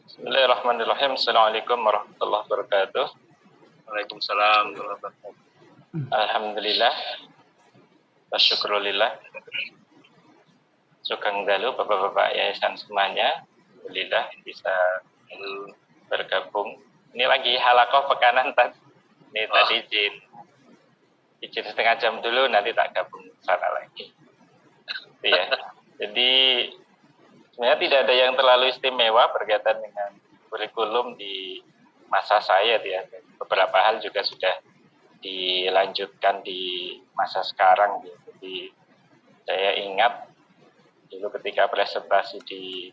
Bismillahirrahmanirrahim. Assalamualaikum warahmatullahi wabarakatuh. Waalaikumsalam warahmatullahi wabarakatuh. Alhamdulillah. Wasyukurulillah. Sugeng dalu Bapak-bapak yayasan semuanya. Alhamdulillah bisa bergabung. Ini lagi halakoh pekanan tadi. Ini tadi izin setengah jam dulu, nanti tak gabung sana lagi. Ya. Jadi sebenarnya tidak ada yang terlalu istimewa berkaitan dengan kurikulum di masa saya ya. Beberapa hal juga sudah dilanjutkan di masa sekarang. Jadi saya ingat dulu ketika presentasi di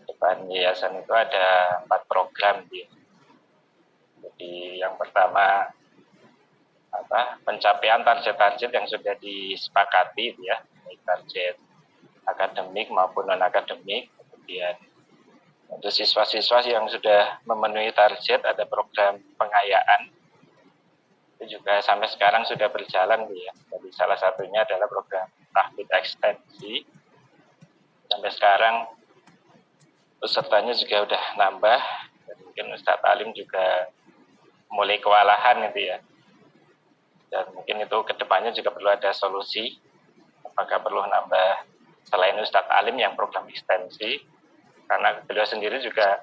depan yayasan itu ada 4 program. Jadi yang pertama pencapaian target-target yang sudah disepakati ya, baik target akademik maupun non-akademik. Kemudian untuk siswa-siswa yang sudah memenuhi target ada program pengayaan. Itu juga sampai sekarang sudah berjalan ya. Jadi salah satunya adalah program tahfidz ekstensi. Sampai sekarang pesertanya juga udah nambah. Dan mungkin Ustadz Alim juga mulai kewalahan itu ya. Dan mungkin itu kedepannya juga perlu ada solusi. Apakah perlu nambah selain Ustadz Alim yang program ekstensi, karena beliau sendiri juga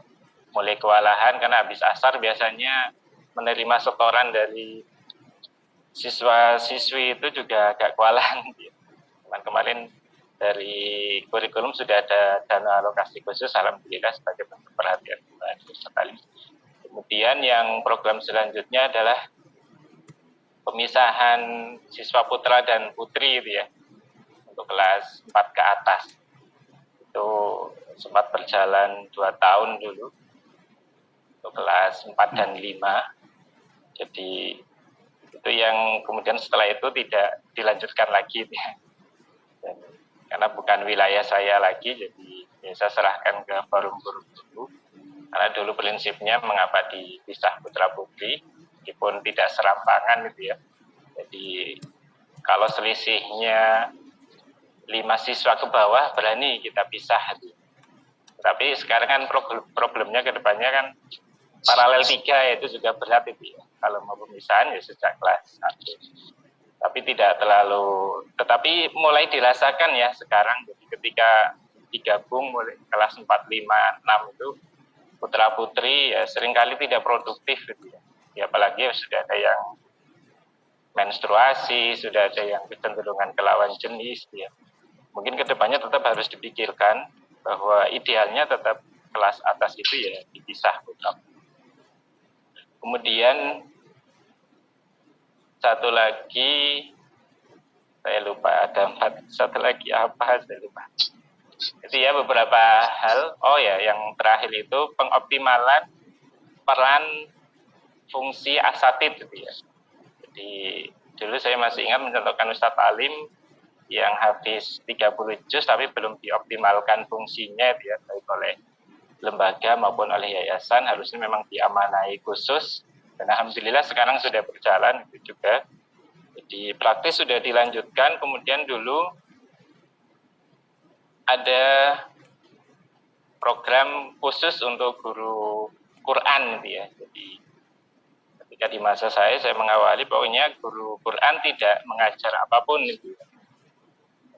mulai kewalahan karena habis asar biasanya menerima setoran dari siswa-siswi itu juga agak kewalahan. Kemarin dari kurikulum sudah ada dana alokasi khusus, alhamdulillah sebagai bentuk perhatian Ustadz Alim. Kemudian yang program selanjutnya adalah pemisahan siswa putra dan putri itu ya. Untuk kelas 4 ke atas itu sempat berjalan 2 tahun dulu untuk kelas 4 dan 5. Jadi itu yang kemudian setelah itu tidak dilanjutkan lagi ya. Dan karena bukan wilayah saya lagi, jadi saya serahkan ke forum guru dulu. Karena dulu prinsipnya mengapa dipisah putra putri meskipun tidak serampangan gitu ya. Jadi kalau selisihnya 5 siswa ke bawah berani kita pisah. Tapi sekarang kan problemnya ke depannya kan paralel 3 itu juga berat itu ya. Kalau mau pemisahan ya sejak kelas 1. Tapi tidak terlalu, tetapi mulai dirasakan ya sekarang. Jadi ketika digabung mulai kelas 4, 5, 6 itu putra putri ya seringkali tidak produktif gitu ya. Ya apalagi sudah ada yang menstruasi, sudah ada yang kecenderungan ke lawan jenis ya. Mungkin kedepannya tetap harus dipikirkan bahwa idealnya tetap kelas atas itu ya dipisah putra. Kemudian satu lagi saya lupa, ada 4, satu lagi apa saya lupa. Itu ya beberapa hal. Oh ya, yang terakhir itu pengoptimalan peran fungsi asatid gitu ya. Jadi dulu saya masih ingat mencontohkan Ustadz Alim yang habis 30 juz tapi belum dioptimalkan fungsinya ya, baik oleh lembaga maupun oleh yayasan, harusnya memang diamanai khusus. Dan alhamdulillah sekarang sudah berjalan itu juga. Jadi praktis sudah dilanjutkan. Kemudian dulu ada program khusus untuk guru Quran gitu ya. Jadi ketika di masa saya mengawali pokoknya guru Quran tidak mengajar apapun gitu.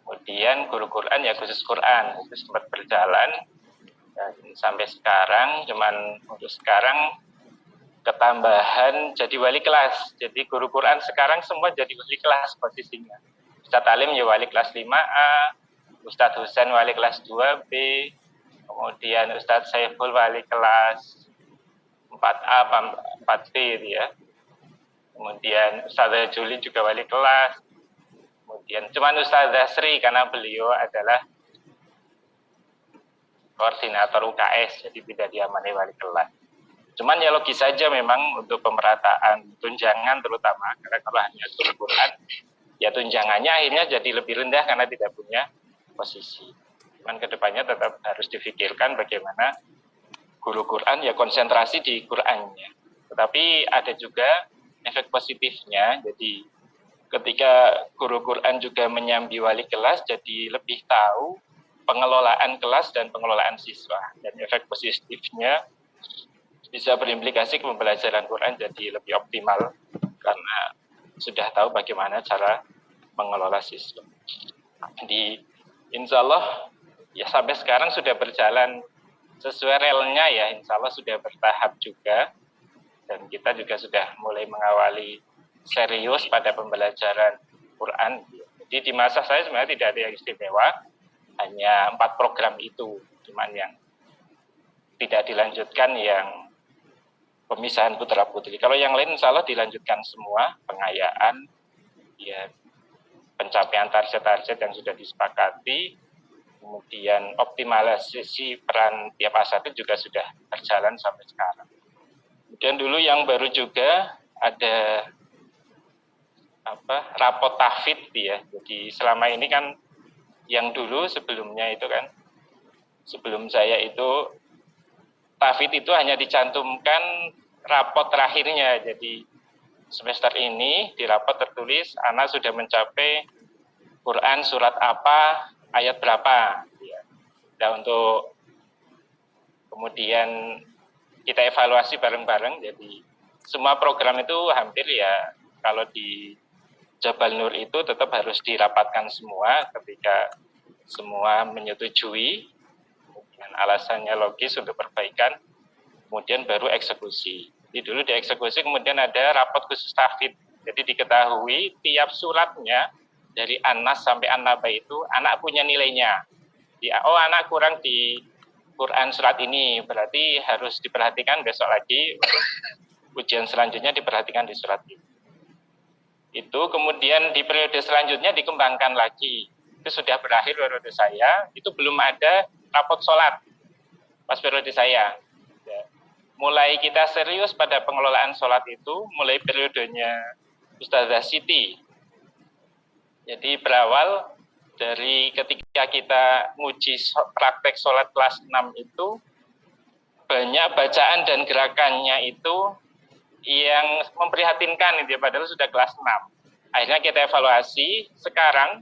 Kemudian guru Quran ya khusus Quran itu sempat berjalan dan sampai sekarang. Cuman untuk sekarang ketambahan jadi wali kelas. Jadi guru Quran sekarang semua jadi wali kelas posisinya. Ustadz Alim ya wali kelas 5A, Ustadz Husain wali kelas 2B, kemudian Ustadz Saiful wali kelas 4A, 4B ya. Kemudian Ustadz Juli juga wali kelas. Kemudian cuman Ustazah Sri karena beliau adalah koordinator UKS, jadi tidak diamani wali kelas. Cuman ya logis saja memang untuk pemerataan tunjangan terutama, karena kalau hanya guru Quran, ya tunjangannya akhirnya jadi lebih rendah karena tidak punya posisi. Cuman kedepannya tetap harus difikirkan bagaimana guru Quran ya konsentrasi di Qurannya. Tetapi ada juga efek positifnya, jadi ketika guru Quran juga menyambi wali kelas, jadi lebih tahu pengelolaan kelas dan pengelolaan siswa. Dan efek positifnya bisa berimplikasi ke pembelajaran Quran jadi lebih optimal karena sudah tahu bagaimana cara mengelola siswa. Insya Allah ya sampai sekarang sudah berjalan sesuai relnya ya, insya Allah sudah bertahap juga, dan kita juga sudah mulai mengawali serius pada pembelajaran Quran. Jadi di masa saya sebenarnya tidak ada yang istimewa, hanya 4 program itu, cuman yang tidak dilanjutkan yang pemisahan putra putri. Kalau yang lain insya Allah dilanjutkan semua, pengayaan, ya pencapaian target-target yang sudah disepakati, kemudian optimalisasi peran tiap asatid juga sudah berjalan sampai sekarang. Kemudian dulu yang baru juga ada rapot tahfidz ya. Jadi selama ini kan yang dulu sebelumnya itu kan, sebelum saya itu tahfidz itu hanya dicantumkan rapot terakhirnya. Jadi semester ini di rapot tertulis anak sudah mencapai Quran surat apa, ayat berapa. Nah, untuk kemudian kita evaluasi bareng-bareng. Jadi semua program itu hampir ya, kalau di Jabal Nur itu tetap harus dirapatkan semua ketika semua menyetujui, kemudian alasannya logis untuk perbaikan, kemudian baru eksekusi. Jadi dulu dieksekusi, kemudian ada rapot khusus tahfidz. Jadi diketahui tiap suratnya dari An-Nas sampai An-Naba itu anak punya nilainya. Oh, anak kurang di Quran surat ini, berarti harus diperhatikan besok lagi, ujian selanjutnya diperhatikan di surat ini. Itu kemudian di periode selanjutnya dikembangkan lagi. Itu sudah berakhir periode saya, itu belum ada rapot sholat pas periode saya. Mulai kita serius pada pengelolaan sholat itu, mulai periodenya Ustazah Siti. Jadi berawal dari ketika kita nguji praktek sholat kelas 6 itu, banyak bacaan dan gerakannya itu yang memprihatinkan, gitu ya, padahal sudah kelas 6. Akhirnya kita evaluasi, sekarang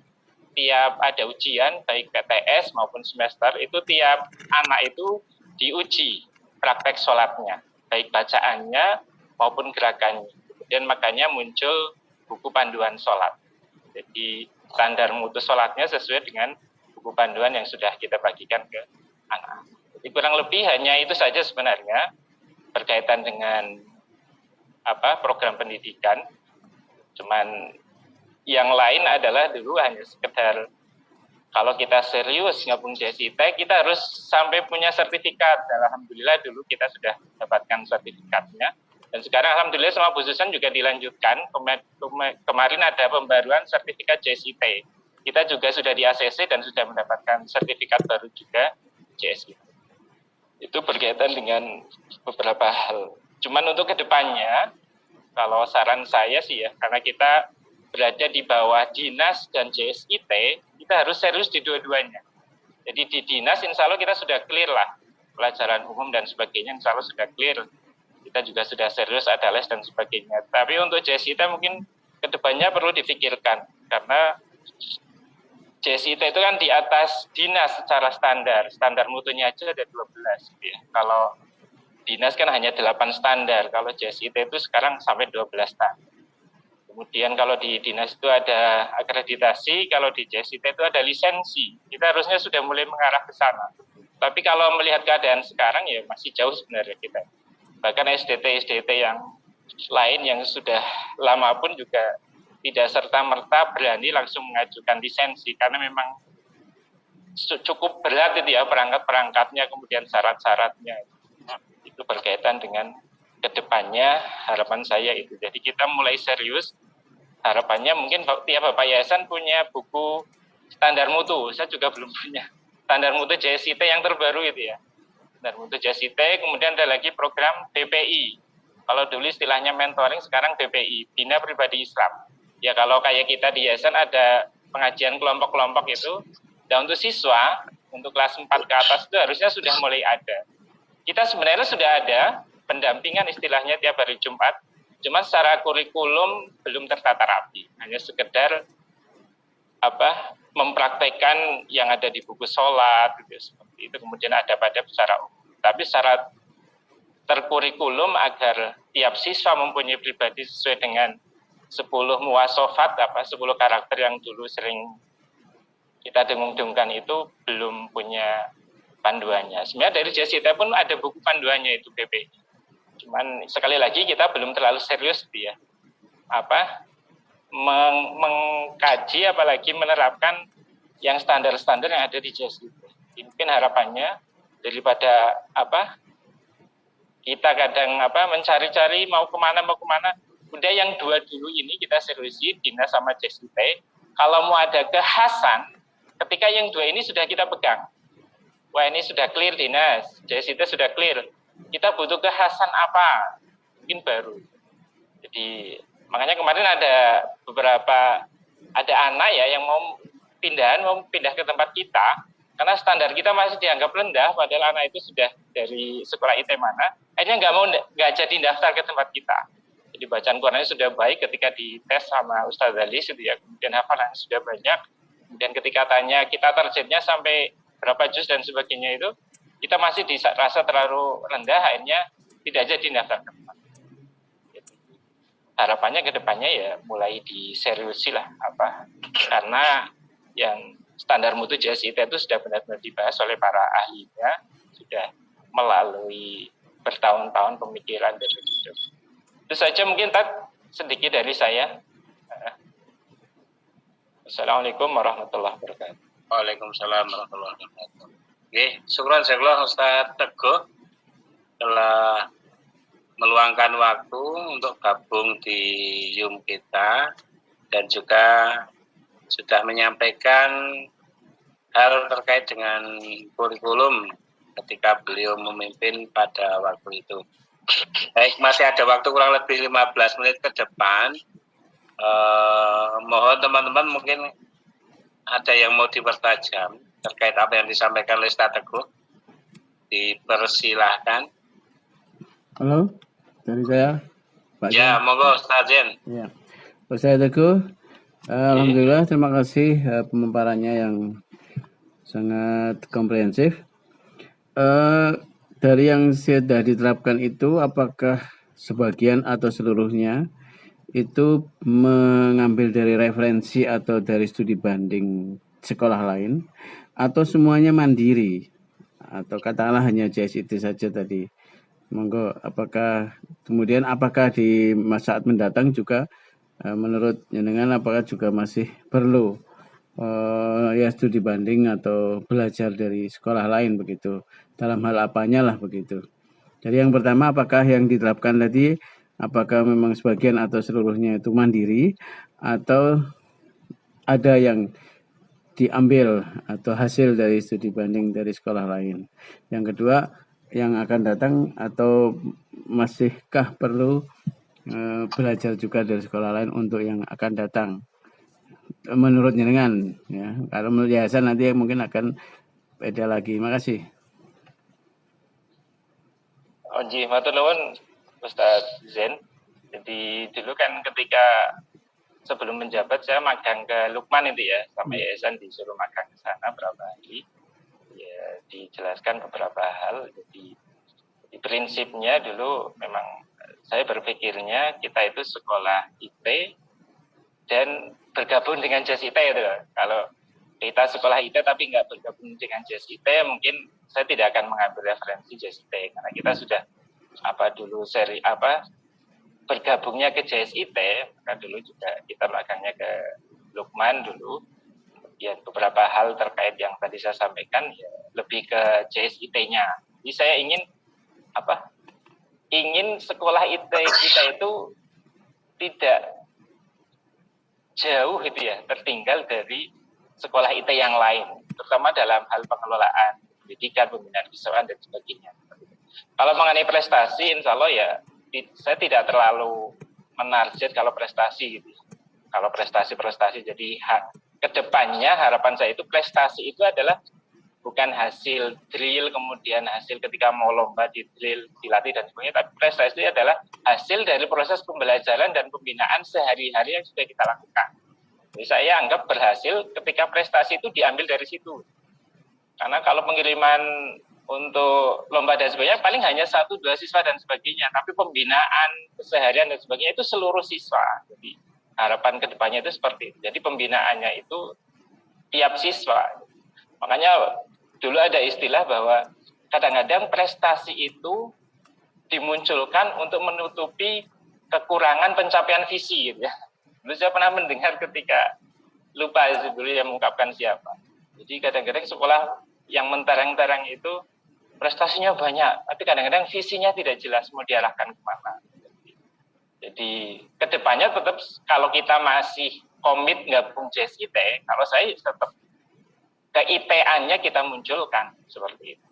tiap ada ujian, baik PTS maupun semester, itu tiap anak itu diuji praktek sholatnya, baik bacaannya maupun gerakannya. Kemudian makanya muncul buku panduan sholat. Jadi standar mutu sholatnya sesuai dengan buku panduan yang sudah kita bagikan ke anak. Jadi kurang lebih hanya itu saja sebenarnya berkaitan dengan program pendidikan. Cuman yang lain adalah dulu hanya sekedar kalau kita serius gabung JSIT, kita harus sampai punya sertifikat. Alhamdulillah dulu kita sudah dapatkan sertifikatnya. Dan sekarang alhamdulillah sama Bu Susan juga dilanjutkan. Kemarin ada pembaruan sertifikat JSIT. Kita juga sudah di ACC dan sudah mendapatkan sertifikat baru juga JSIT. Itu berkaitan dengan beberapa hal. Cuman untuk kedepannya, kalau saran saya sih ya, karena kita berada di bawah dinas dan JSIT, kita harus serius di dua-duanya. Jadi di dinas insya Allah kita sudah clear lah, pelajaran umum dan sebagainya insya Allah sudah clear. Kita juga sudah serius, ada les dan sebagainya. Tapi untuk JSIT mungkin kedepannya perlu difikirkan, karena JSIT itu kan di atas dinas secara standar mutunya aja ada 12. Ya. Kalau dinas kan hanya 8 standar, kalau JSIT itu sekarang sampai 12 standar. Kemudian kalau di dinas itu ada akreditasi, kalau di JSIT itu ada lisensi. Kita harusnya sudah mulai mengarah ke sana. Tapi kalau melihat keadaan sekarang ya masih jauh sebenarnya kita. Bahkan SDT yang lain yang sudah lama pun juga tidak serta-merta berani langsung mengajukan lisensi. Karena memang cukup berat itu ya perangkat-perangkatnya, kemudian syarat-syaratnya. Itu berkaitan dengan kedepannya harapan saya itu. Jadi kita mulai serius. Harapannya mungkin tiap Bapak Yayasan punya buku standar mutu. Saya juga belum punya standar mutu JSIT yang terbaru itu ya. Standar mutu JSIT, kemudian ada lagi program BPI. Kalau dulu istilahnya mentoring, sekarang BPI, Bina Pribadi Islam. Ya kalau kayak kita di Yayasan ada pengajian kelompok-kelompok itu, dan untuk siswa, untuk kelas 4 ke atas itu harusnya sudah mulai ada. Kita sebenarnya sudah ada pendampingan istilahnya tiap hari Jumat, cuma secara kurikulum belum tertata rapi, hanya sekedar mempraktekkan yang ada di buku sholat gitu, seperti itu, kemudian ada pada secara umum. Tapi secara terkurikulum agar tiap siswa mempunyai pribadi sesuai dengan 10 muwasofat 10 karakter yang dulu sering kita dengung-dengungkan itu belum punya panduannya. Sebenarnya dari JSIT pun ada buku panduannya itu PP. Cuman sekali lagi kita belum terlalu serius dia mengkaji apalagi menerapkan yang standar-standar yang ada di JSIT. Mungkin harapannya daripada kita kadang mencari-cari mau kemana, udah yang 2 dulu ini kita seriusi dinas sama JSIT. Kalau mau ada kekhasan, ketika yang 2 ini sudah kita pegang, wah ini sudah clear dinas, JSIT sudah clear, kita butuh kekhasan apa, mungkin baru. Jadi makanya kemarin ada beberapa anak ya yang mau pindah ke tempat kita, karena standar kita masih dianggap rendah, padahal anak itu sudah dari sekolah IT mana, akhirnya nggak jadi daftar ke tempat kita. Jadi bacaan Qurannya sudah baik ketika dites sama Ustaz Ali, kemudian hafalannya sudah banyak, kemudian ketika tanya kita targetnya sampai berapa juz dan sebagainya itu, kita masih dirasa terlalu rendah, akhirnya tidak jadi daftar ke tempat. Harapannya ke depannya ya mulai diseriusi lah karena yang standar mutu JSIT itu sudah benar-benar dibahas oleh para ahlinya, sudah melalui bertahun-tahun pemikiran dan begitu. Itu saja mungkin sedikit dari saya. Assalamualaikum warahmatullahi wabarakatuh. Waalaikumsalam warahmatullahi wabarakatuh. Oke, syukran jazakallah Ustaz Teguh telah meluangkan waktu untuk gabung di Zoom kita dan juga sudah menyampaikan hal terkait dengan kurikulum ketika beliau memimpin pada waktu itu. Baik, masih ada waktu kurang lebih 15 menit ke depan. Mohon teman-teman mungkin ada yang mau dipertajam terkait apa yang disampaikan oleh Ustaz Teguh. Dipersilahkan. Halo, dari saya. Pak ya, monggo Ustaz Zen. Ya, Ustaz Teguh. Alhamdulillah, terima kasih pemaparannya yang sangat komprehensif. Dari yang sudah diterapkan itu, apakah sebagian atau seluruhnya itu mengambil dari referensi atau dari studi banding sekolah lain, atau semuanya mandiri, atau katakanlah hanya JSIT saja tadi? Monggo, apakah di saat mendatang juga menurut jenengan apakah juga masih perlu ya studi banding atau belajar dari sekolah lain begitu, dalam hal apanya lah begitu. Jadi yang pertama, apakah yang diterapkan tadi apakah memang sebagian atau seluruhnya itu mandiri atau ada yang diambil atau hasil dari studi banding dari sekolah lain. Yang kedua, yang akan datang atau masihkah perlu belajar juga dari sekolah lain untuk yang akan datang menurut jenengan ya. Kalau menurut yayasan nanti mungkin akan beda lagi. Makasih. Matur nuwun Ustaz Zen. Jadi dulu kan ketika sebelum menjabat saya magang ke Lukman itu ya, sama yayasan disuruh magang ke sana berapa hari. Ya, dijelaskan beberapa hal. Jadi prinsipnya dulu memang saya berpikirnya kita itu sekolah IT dan bergabung dengan JSIT itu. Kalau kita sekolah IT tapi nggak bergabung dengan JSIT, mungkin saya tidak akan mengambil referensi JSIT karena kita sudah bergabungnya ke JSIT, maka dulu juga kita magangnya ke Lukman dulu. Kemudian beberapa hal terkait yang tadi saya sampaikan ya lebih ke JSIT-nya. Jadi saya ingin sekolah IT kita itu tidak jauh gitu ya, tertinggal dari sekolah IT yang lain, terutama dalam hal pengelolaan pendidikan, pembinaan kesehatan dan sebagainya. Kalau mengenai prestasi, insya Allah ya saya tidak terlalu menarget kalau prestasi gitu. Kalau prestasi, jadi kedepannya harapan saya itu prestasi itu adalah bukan hasil drill, kemudian hasil ketika mau lomba di drill, dilatih dan sebagainya, tapi prestasi itu adalah hasil dari proses pembelajaran dan pembinaan sehari-hari yang sudah kita lakukan. Jadi saya anggap berhasil ketika prestasi itu diambil dari situ. Karena kalau pengiriman untuk lomba dan sebagainya paling hanya 1-2 siswa dan sebagainya, tapi pembinaan keseharian dan sebagainya itu seluruh siswa. Jadi harapan kedepannya itu seperti itu. Jadi pembinaannya itu tiap siswa. Makanya dulu ada istilah bahwa kadang-kadang prestasi itu dimunculkan untuk menutupi kekurangan pencapaian visi gitu ya. Dulu saya pernah mendengar ketika lupa dulu yang mengungkapkan siapa. Jadi kadang-kadang sekolah yang mentereng-tereng itu prestasinya banyak, tapi kadang-kadang visinya tidak jelas mau diarahkan kemana. Jadi kedepannya tetap kalau kita masih komit gabung JSIT, kalau saya tetap ke IT-nya kita munculkan seperti itu.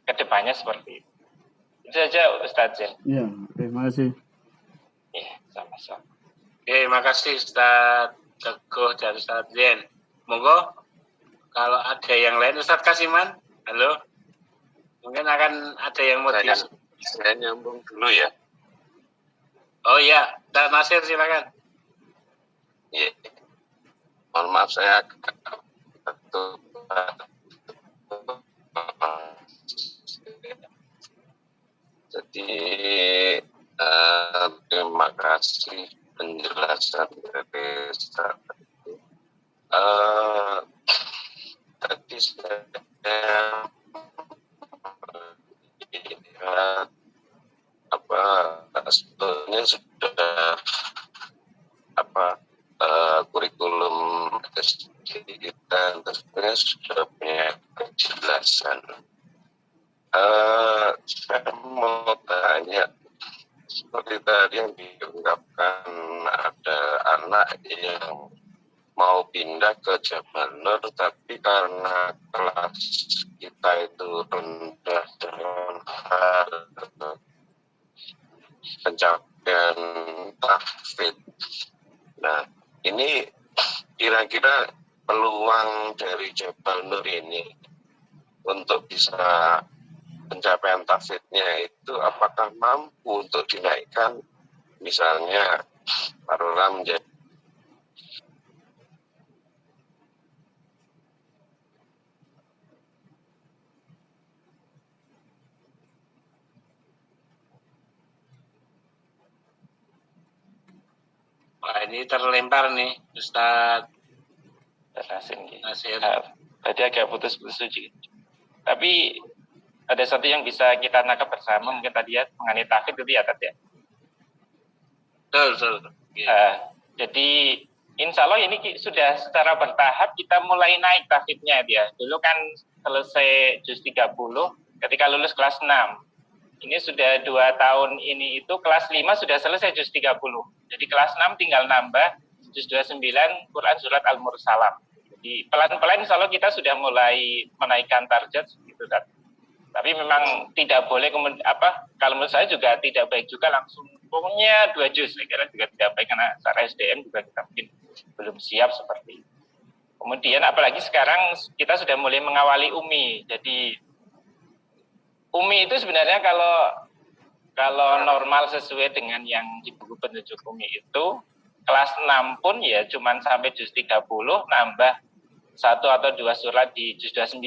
Kedepannya seperti itu. Itu saja Ustadz Zen. Ya, terima kasih. Iya, sama-sama. Oke, makasih Ustadz Teguh dan Ustadz Zen. Monggo kalau ada yang lain, Ustadz Kasiman, halo. Mungkin akan ada yang mau saya nyambung dulu ya. Oh iya, Ustadz Nasir silakan. Iya. Mohon maaf saya jadi terima kasih penjelasan dari Ustaz. Tadi saya sebetulnya sudah kurikulum SD kita sebenarnya sudah punya kejelasan. Saya mau tanya seperti tadi yang diungkapkan, ada anak yang mau pindah ke Jabal Nur, tapi karena kelas kita itu rendah dengan hal pencapaian tahfidz. Nah, ini kira-kira peluang dari Jabal Nur ini untuk bisa pencapaian tahfidznya itu apakah mampu untuk dinaikkan, misalnya taruhlah menjadi ini terlempar nih Ustadz Nasir. Tadi agak putus-putus juga. Tapi ada satu yang bisa kita nangkap bersama, mungkin tadi ya, mengenai tahfidz itu ya tadi ya. Betul. Jadi insya Allah ini sudah secara bertahap kita mulai naik tahfidznya dia. Dulu kan selesai juz 30 ketika lulus kelas 6. Ini sudah 2 tahun ini itu kelas 5 sudah selesai juz 30. Jadi kelas 6 tinggal nambah juz 29 Quran surat Al-Mursalam. Jadi pelan-pelan insya Allah kita sudah mulai menaikkan target gitu kan. Tapi memang tidak boleh kalau menurut saya juga tidak baik juga langsung pokoknya 2 juz, saya kira juga tidak baik karena secara SDM juga kita mungkin belum siap seperti itu. Kemudian apalagi sekarang kita sudah mulai mengawali UMI. Jadi UMI itu sebenarnya kalau normal sesuai dengan yang di buku petunjuk UMI itu kelas 6 pun ya cuman sampai juz 30 nambah 1 atau 2 surat di juz 29.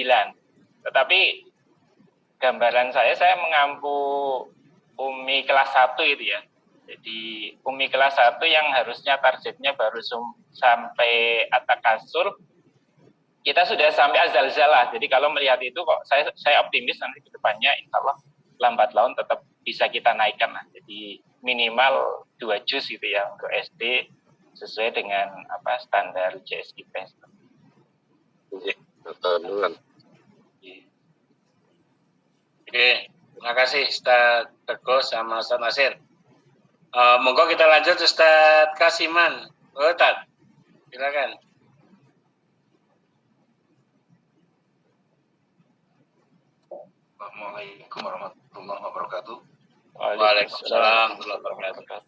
Tetapi gambaran saya mengampu UMI kelas 1 itu ya. Jadi UMI kelas 1 yang harusnya targetnya baru sampai At-Takasur, kita sudah sampai Azalzalah. Jadi kalau melihat itu kok saya optimis nanti ke depannya insya Allah lambat laun tetap bisa kita naikkan lah. Jadi minimal 2 juz gitu ya untuk SD sesuai dengan standar JSIP. Betul. Oke, terima kasih Ustadz Teguh sama Ustadz Nasir. Monggo kita lanjut Ustadz Kasiman. Ustadz, silakan. Assalamualaikum warahmatullahi wabarakatuh. Waalaikumsalam warahmatullahi wabarakatuh.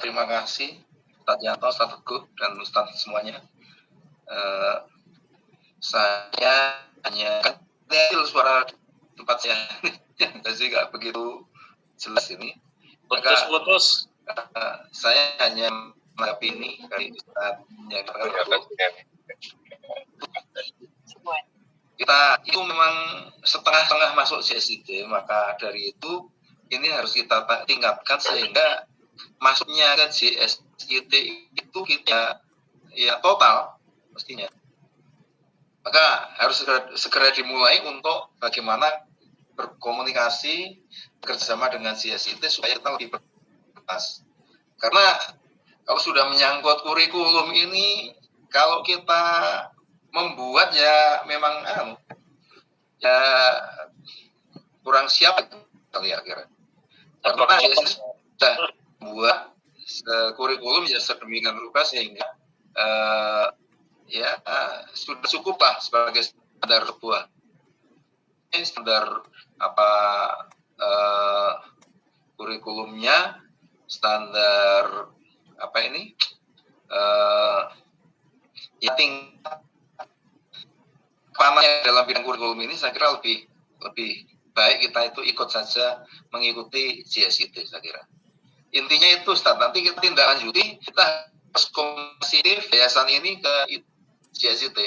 Terima kasih Ustadz Yanto, Ustadz Teguh, dan Ustadz semuanya. Saya hanya kecil suara tempat saya, jadi nggak begitu jelas ini. Putus-putus. Saya hanya menanggapi ini dari Ustaz yang katakan kita itu memang setengah-setengah masuk CSID, maka dari itu ini harus kita tingkatkan sehingga masuknya ke CSID itu kita ya total mestinya. Maka harus segera dimulai untuk bagaimana berkomunikasi bekerjasama dengan CSID supaya kita lebih berkelas. Karena kalau sudah menyangkut kurikulum ini, kalau kita membuat ya memang ya kurang siap kali ya kira. Karena CSID sudah membuat kurikulum ya sedemikian rupa sehingga sudah cukup lah sebagai standar sebuah standar kurikulumnya, standar tingkat panahnya dalam bidang kurikulum ini saya kira lebih baik kita itu ikut saja mengikuti CSID saya kira. Intinya itu Ustaz, nanti kita tindak lanjuti, kita harus komunikasi yayasan ini ke CSID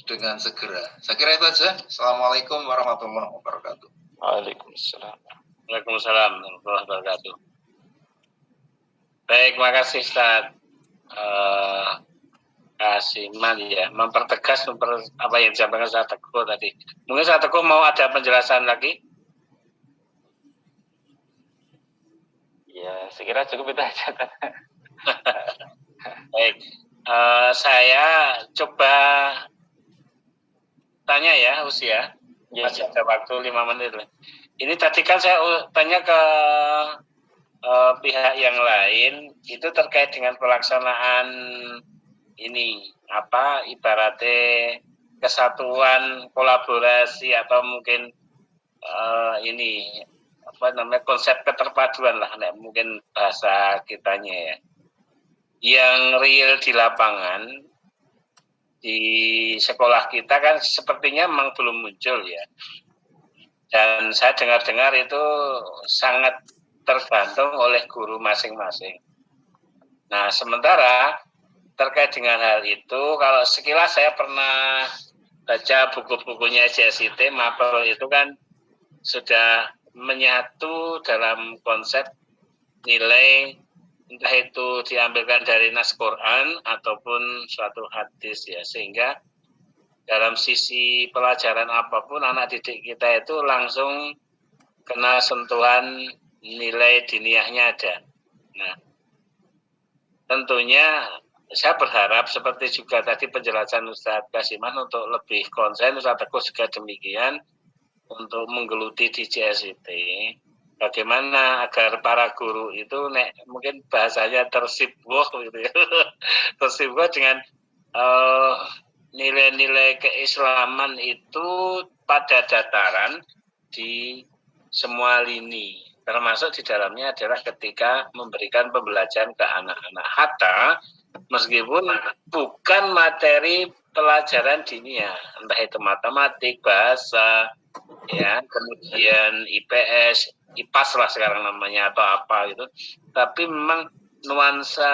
dengan segera. Saya kira itu aja. Assalamualaikum warahmatullahi wabarakatuh. Waalaikumsalam. Waalaikumsalam warahmatullahi wabarakatuh. Baik, makasih Ustaz Kasiman ya, mempertegas apa yang disampaikan Ustaz Teguh tadi. Mungkin Ustaz Teguh mau ada penjelasan lagi? Ya, saya kira cukup itu aja. Baik, saya coba tanya ya, Usia. Masih ada waktu 5 menit. Ini tadi kan saya tanya ke pihak yang lain, itu terkait dengan pelaksanaan ini, ibaratnya kesatuan, kolaborasi, atau mungkin konsep keterpaduan lah, mungkin bahasa kitanya ya. Yang real di lapangan, di sekolah kita kan sepertinya memang belum muncul ya. Dan saya dengar-dengar itu sangat tergantung oleh guru masing-masing. Nah, sementara terkait dengan hal itu, kalau sekilas saya pernah baca buku-bukunya CSID, Mapel itu kan sudah menyatu dalam konsep nilai, entah itu diambilkan dari nas Quran ataupun suatu hadis ya, sehingga dalam sisi pelajaran apapun anak didik kita itu langsung kena sentuhan nilai diniyahnya ada. Nah, tentunya saya berharap seperti juga tadi penjelasan Ustadz Kasiman untuk lebih konsen, Ustadz Teguh juga demikian, untuk menggeluti di CSID, bagaimana agar para guru itu mungkin bahasanya tersibuh gitu ya. Tersibuh dengan nilai-nilai keislaman itu pada dataran di semua lini, termasuk di dalamnya adalah ketika memberikan pembelajaran ke anak-anak, hatta meskipun bukan materi pelajaran dinia, entah itu matematik, bahasa, ya, kemudian IPS, IPAS lah sekarang namanya, atau apa gitu, tapi memang nuansa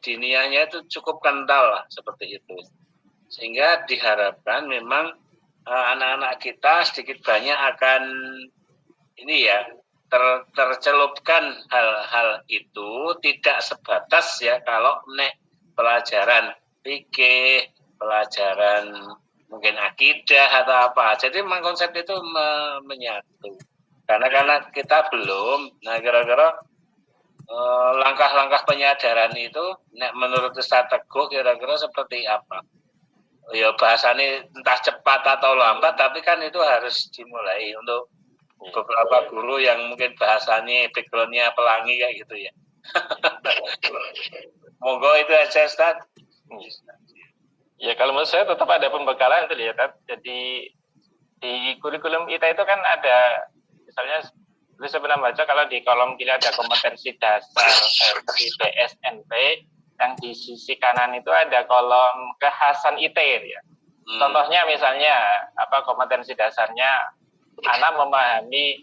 dinianya itu cukup kental lah, seperti itu. Sehingga diharapkan memang anak-anak kita sedikit banyak akan ini ya, tercelupkan hal-hal itu, tidak sebatas ya kalau pelajaran fikih, pelajaran mungkin akidah atau apa. Jadi memang konsep itu menyatu. Karena kita belum, nah kira-kira langkah-langkah penyadaran itu menurut Ustadz Teguh kira-kira seperti apa? Ya bahasanya entah cepat atau lambat, tapi kan itu harus dimulai untuk beberapa guru yang mungkin bahasanya backgroundnya pelangi kayak gitu ya. Monggo itu aja Ustadz. Ya kalau menurut saya tetap ada pembekalan itu ya. Jadi di kurikulum kita itu kan ada, misalnya saya pernah baca kalau di kolom kiri ada kompetensi dasar versi BSNP, yang di sisi kanan itu ada kolom kekhasan IT ya. Contohnya misalnya kompetensi dasarnya anak memahami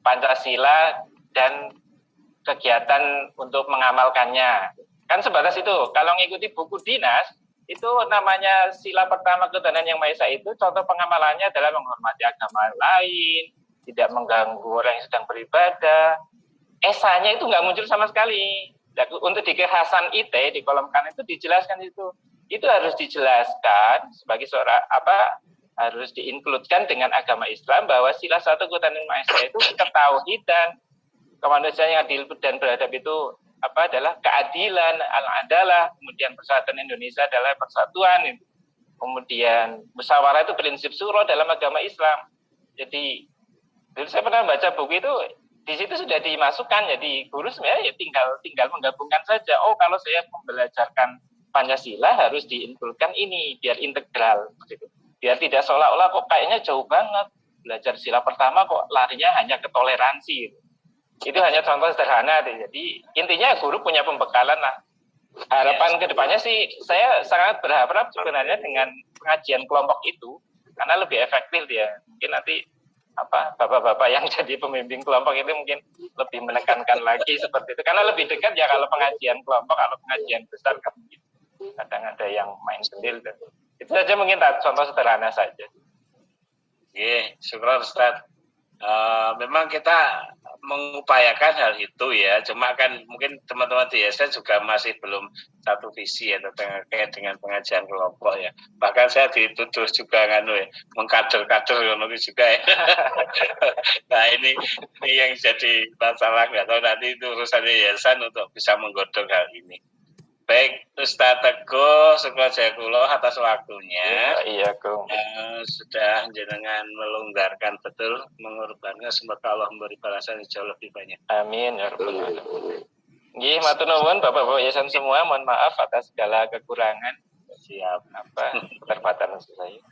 Pancasila dan kegiatan untuk mengamalkannya. Kan sebatas itu. Kalau ngikuti buku dinas, itu namanya sila pertama ketuhanan yang Maha Esa itu contoh pengamalannya adalah menghormati agama lain, tidak mengganggu orang yang sedang beribadah. Esanya itu nggak muncul sama sekali. Untuk di kekhasan IT di kolom kanan itu dijelaskan itu harus dijelaskan sebagai seorang harus diinkludkan dengan agama Islam bahwa sila satu ketuhanan Maha Esa itu ketauhidan, kemanusiaan yang adil dan beradab itu adalah keadilan, al-adalah, kemudian persatuan Indonesia adalah persatuan, kemudian musyawarah itu prinsip syura dalam agama Islam. Jadi saya pernah baca buku itu, di situ sudah dimasukkan, jadi guru sebenarnya ya tinggal menggabungkan saja. Oh, kalau saya membelajarkan Pancasila harus diinkludkan ini biar integral, gitu. Biar tidak seolah-olah kok kayaknya jauh banget belajar sila pertama kok larinya hanya ke toleransi. Gitu. Itu hanya contoh sederhana. Jadi intinya guru punya pembekalan lah. Harapan kedepannya sih saya sangat berharap sebenarnya dengan pengajian kelompok itu karena lebih efektif dia. Mungkin nanti bapak-bapak yang jadi pembimbing kelompok itu mungkin lebih menekankan lagi seperti itu karena lebih dekat ya kalau pengajian kelompok, kalau pengajian besar kan mungkin kadang ada yang main sendiri. Itu saja mungkin contoh sederhana saja. Syukur Ustaz. Memang kita mengupayakan hal itu ya, cuma kan mungkin teman-teman di SN juga masih belum satu visi ya terkait dengan pengajian kelompok ya. Bahkan saya dituduh juga mengkader-kader juga ya. Nah ini yang jadi masalah, nggak tahu nanti itu urusan yayasan untuk bisa menggodok hal ini. Baik, Ustaz Teguh Sukrojayakulo atas waktunya. Iya, Kung. Sudah jenengan melonggarkan betul, mengorbankan, semoga Allah memberi balasan yang jauh lebih banyak. Amin ya rabbal alamin. Nggih, matur nuwun Bapak-bapak yayasan semua, mohon maaf atas segala kekurangan. Siap. Keterbatasan saya.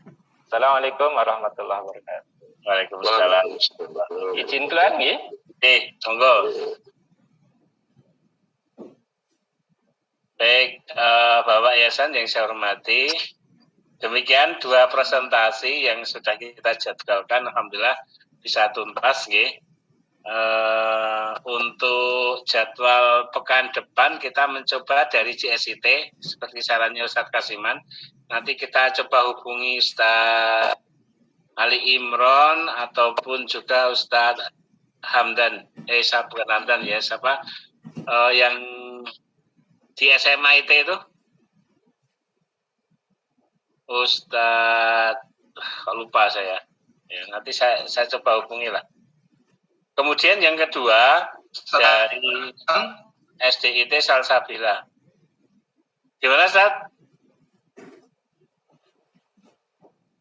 Assalamualaikum warahmatullahi wabarakatuh. Waalaikumsalam. Izin keluar nggih? Monggo. Baik, Bapak Yayasan yang saya hormati, demikian dua presentasi yang sudah kita jadwalkan, alhamdulillah bisa tuntas, nggih. Untuk jadwal pekan depan kita mencoba dari CSIT seperti sarannya Ustadz Kasiman. Nanti kita coba hubungi Ustadz Ali Imron ataupun juga Ustadz Hamdan, bukan Hamdan ya, yang di SMA IT itu Ustadz, lupa saya ya, nanti saya coba hubungi lah. Kemudian yang kedua dari SDIT Salsabila, gimana Ustadz?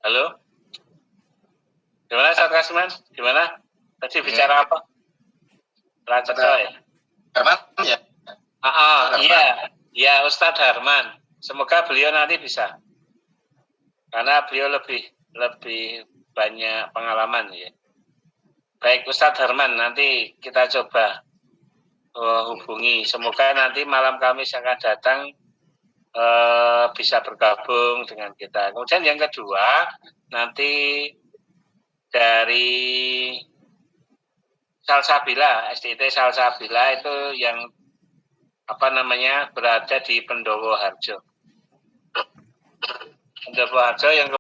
Halo, gimana Ustadz Kasman? Gimana? Tadi bicara apa? Lancar ya? Ya. Iya, Ustadz Harman. Semoga beliau nanti bisa, karena beliau lebih banyak pengalaman ya. Baik Ustadz Harman, nanti kita coba hubungi. Semoga nanti malam Kamis akan datang bisa bergabung dengan kita. Kemudian yang kedua, nanti dari Salsabila, SDIT Salsabila itu yang berada di Pendowo Harjo. Pendowo Harjo yang